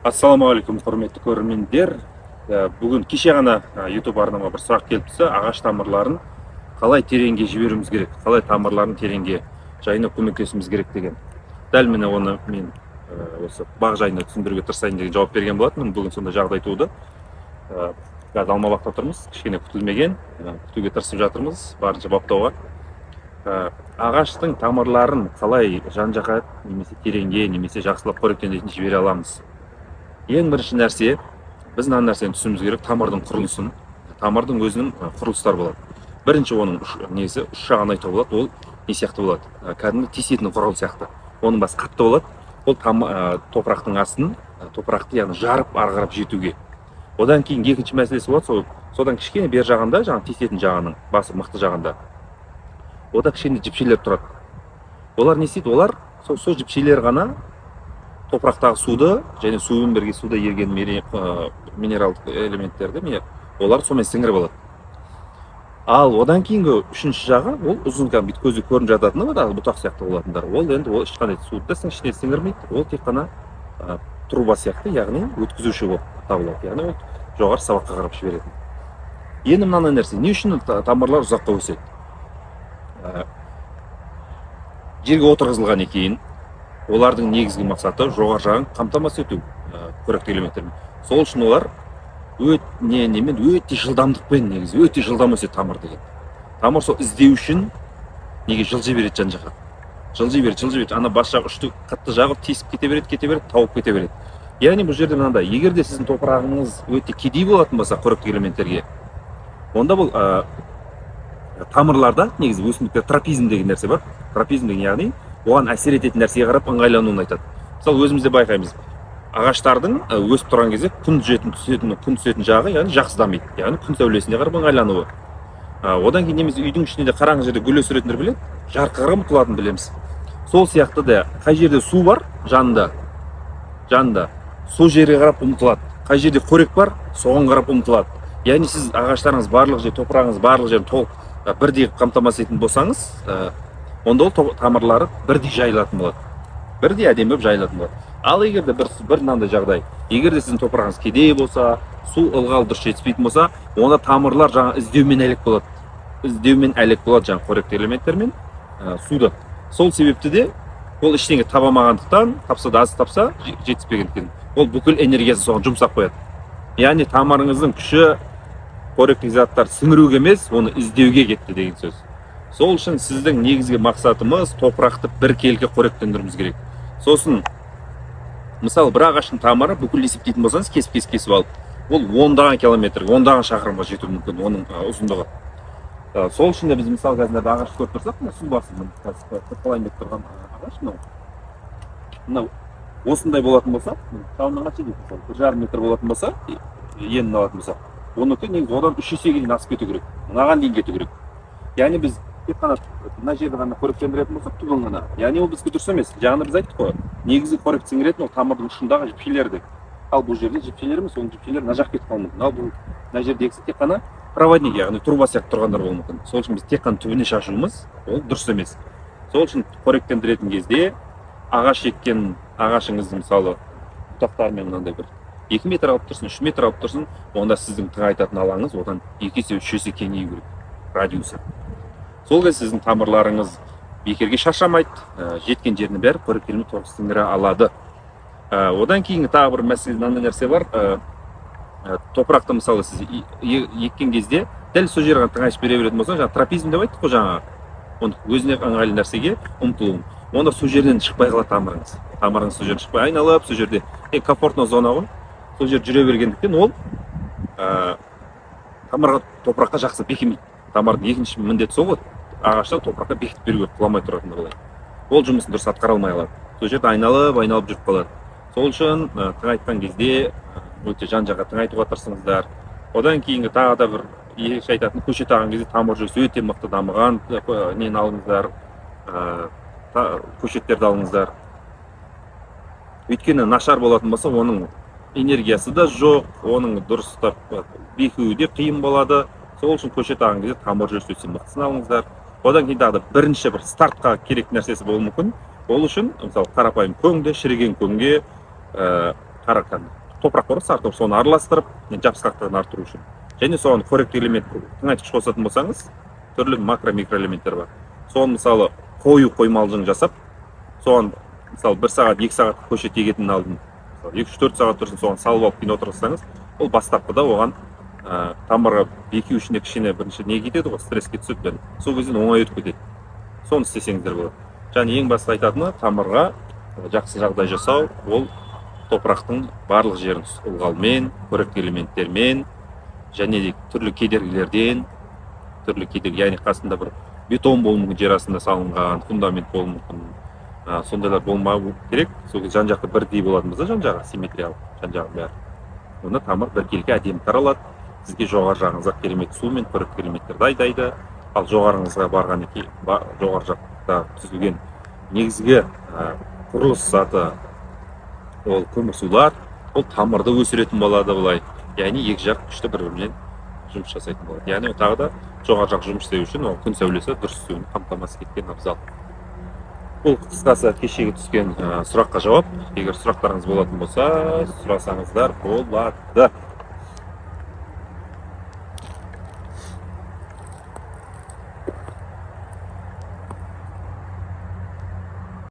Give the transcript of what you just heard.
Ассалаумағалейкум, құрметті көрермендер. Бүгін кеше ғана YouTube арнама бір сұрақ келіп түсті. Ағаш тамырларын қалай тереңге жіберуіміз керек, қалай тамырларын тереңге жайына көмектесуіміз керек деген. Дәл міне оны мен осы бақ жайында түсіндіруге тырысайын деген жауап берген болатынмын. Бүгін сондай жағдай туды. Қазір Алмабақта тұрмыз, кішкене күтілмеген, күтуге тырысып жатырмыз, барынша баптауға. Ағаштың тамырларын қалай жан-жаққа немесе тереңге немесе жақсылап қоректендіретін жібере аламыз. Ең бірінші нәрсе, біз мына нәрсені түсінуіміз керек, тамырдың құрылысын. Тамырдың өзінің құрылыстары болады. Бірінші оның несі үш жағын айтуға болады, ол не сияқты болады? Кәдімгі тесетін құрал сияқты. Оның басы қатты болады. Ол топырақтың астын, топырақты яғни жарып ары қарап жетуге. Одан кейін екінші мәселесі болады, содан кішкене бер жағында, жаңағы тесетін жағының басы мықты жағында. Ода кішкене жіпшелер тұрады. Олар не істейді? Олар сол жіпшелер ғана топырақтағы суды және сумен бірге суда ерген минералдық элементтерді олар сонымен сіңіріп алады. Ал одан кейінгі үшінші жағы, ол ұзын бүйтіп көзге көрініп жататыны бұтақ сияқты болатындар. Ол енді ол ешқандай суды да ішіне сіңірмейді. Ол тек қана труба сияқты, яғни өткізуші болып табылады. Яғни ол жоғары сабаққа қарап жіберетін. Енді мынандай нәрсе, не үшін тамырлар ұзаққа өседі? Жерге отырғызылған екен. Олардың негізгі мақсаты жоғары жағын қамтамасыз ету қоректі элементтермен. Сол үшін олар өте жылдамдықпен негізі, өте жылдам өседі тамыр деген. Тамыр сол іздеу үшін неге жылжи береді жан-жаққа. Жылжи береді. Ана бас жағы үшті қатты жағы тесіп кете береді, тауып кете береді. Яғни бұл жерде мынандай, егер де сіздің топырағыңыз өте кедей болатын болса қоректі элементтерге, онда бұл тамырларда негізі өсімдіктер трапизм деген нәрсе бар. Трапизм деген яғни оған әсер ететін нәрсеге қарап ыңғайлануын айтады. Мысалы, өзімізде байқаймыз, ағаштардың өсіп тұрған кезде күн түсетін жағы, яғни жақсы дамиды. Яғни күн сәулесіне қарап ыңғайлануы. Одан кейін немесе үйдің ішінде қараңғы жерде гүл өсіретіндер біледі, жарқыға ұмтылатынын білеміз. Сол сияқты да қай жерде су бар жанында, сол жерге қарап ұмтылады. Қай жерде қорек бар, соған қарап ұмтылады. Яғни сіз ағаштарыңыз барлық жер, топырағыңыз барлық жерін толық бірдей қамтамасыз ететін болсаңыз, онда ол тамырлары бірдей жайылатын болады. Бірдей әдемі болып жайылатын болады. Ал егер де бір мынандай жағдай, егер де сіздің топырағыңыз кедей болса, су ылғал дұрыс жетіспейтін болса, онда тамырлар жаңа іздеумен әлек болады. Жаңа қоректі элементтермен суды. Сол себепті де ол ештеңе таба алмағандықтан, тапса да аз тапса, жетіспегендіктен, ол бүкіл энергиясын соған жұмсап қояды. Яғни тамырыңыздың күші қоректі заттар сіңіруге емес, оны іздеуге кетті деген сөз. Сол үшін сіздің негізгі мақсатымыз топырақты біркелкі қоректендіруіміз керек. Сосын, мысалы, бір ағаштың тамыры бүкіл есептейтін болсаңыз, кесіп алып, ол ондаған километр, ондаған шақырымға жетуі мүмкін, оның ұзындығы. Сол үшін де біз мысалы қазір ағаш көріп тұрсақ, су басын қырқалайын деп тұрған ағаш, мынау осындай болатын болса, шамынан қанша дейді, 1,5 метр болатын болса, енін алатын болса, оныкі негізі одан 3 есеге дейін асып кету керек, мынаған дейін кету керек. Яғни біз тек қана мына жерді ғана қоректендіретін болсақ, түбін ғана. Яғни ол бізге дұрыс емес. Жаңағыда біз айттық қой, негізгі қоректі сіңіретін ол тамырдың ұшындағы жіпшелерді. Ал бұл жерде жіпшелер емес, оның жіпшелері мына жаққа кетіп қалуы мүмкін. Ал бұл мына жердегісі тек қана проводник, яғни труба сияқты тұрғандар болуы мүмкін. Сол үшін біз тек қана түбіне шашуымыз ол дұрыс емес. Сол үшін қоректендіретін кезде ағаш еккен ағашыңызды мысалы бұтақтарымен мынандай бір 2 метр алып тұрсын, 3 метр алып тұрсын, онда сіздің тыңайтатын алаңыңыз одан 2 есе 3 есе кеңею керек, радиусы. Сол кезде сіздің тамырларыңыз бекерге шаршамайды, жеткен жеріне бәрі қоректелме толық сіңіре алады. Одан кейінгі тағы бір мәселе мынандай нәрсе бар. Топырақты мысалы сіз еккен кезде дәл сол жерге тыңайып бере беретін болса, жаңа трапизм деп айттық қой жаңа, өзіне ыңғайлы нәрсеге ұмтылу. Онда сол жерден шықпай қалады тамырыңыз. Тамырыңыз сол жерден шықпай айналып, сол жерде комфортный зона ғой. Сол жер жүре бергендіктен ол тамырға топыраққа жақсы бекемейді. Тамырдың екінші міндеті сол ғой, ағашта топыраққа бекітіп беру керек, құламай тұратын қалай. Ол жұмысын дұрыс атқара алмай қалады. Сол жерде айналып жүріп қалады. Сол үшін тыңайтқан кезде өте жан-жаққа тыңайтуға тырысыңыздар. Одан кейінгі тағы да бір ерекше айтатын, көшет ағын кезде тамыр жүйесі өте мықты дамыған нені алыңыздар, көшеттерді алыңыздар. Өйткені нашар болатын болса, оның энергиясы да жоқ, оның дұрыстап бекуі де қиын болады. Сол үшін көшет ағын кезде тамыр жүйесі өте мықтысын алыңыздар. Одан кейін тағы да бірінші бір стартқа керек нәрсесі болуы мүмкін. Ол үшін мысалы қарапайым көңде, шіріген көңге топырақ бар ғой, сары топырақ, соны араластырып жабысқақтығын арттыру үшін. Және соған қоректік элемент тыңайтқыш қосатын болсаңыз, түрлі макро микроэлементтер бар. Соны мысалы қою қоймалжың жасап, соған мысалы 1 сағат 2 сағат көшет егетін алдын 2-4 сағат тұрсын соған салып алып кейін отырсаңыз, ол бастапқыда оған тамырға беку үшін кішкене бірінші не кетеді ғой, стресске түседі. Сол кезден оңай өтіп кетеді. Соны істесеңіздер болады. Және ең басты айтатыны тамырға жақсы жағдай жасау, ол топырақтың барлық жерін ылғалмен, қоректік элементтермен және де түрлі кедергілерден, яғни қасында бір бетон болуы мүмкін, жер астында салынған фундамент болуы мүмкін, сондайлар болмау керек. Сол кезде жан жақты бірдей болатын болса, жан жағы симметриялық, жан жағы бәрі. Онда тамыр біркелкі әдемі таралады. Сізге жоғары жағыңызға керемет су мен қоректік элементтерді айдайды. Ал жоғарыңызға барғаннан кейін, жоғары жақта түзілген негізгі құрылыс заты ол көмірсулар, ол тамырды өсіретін болады былай. Яғни екі жақ күшті бір-бірімен жұмыс жасайтын болады. Яғни тағы да жоғары жақ жұмыс істеу үшін ол күн сәулесі дұрыс түсуін қамтамасыз еткен абзал. Бұл қысқасы кешегі түскен сұраққа жауап. Егер сұрақтарыңыз болатын болса, сұрасаңыздар болады.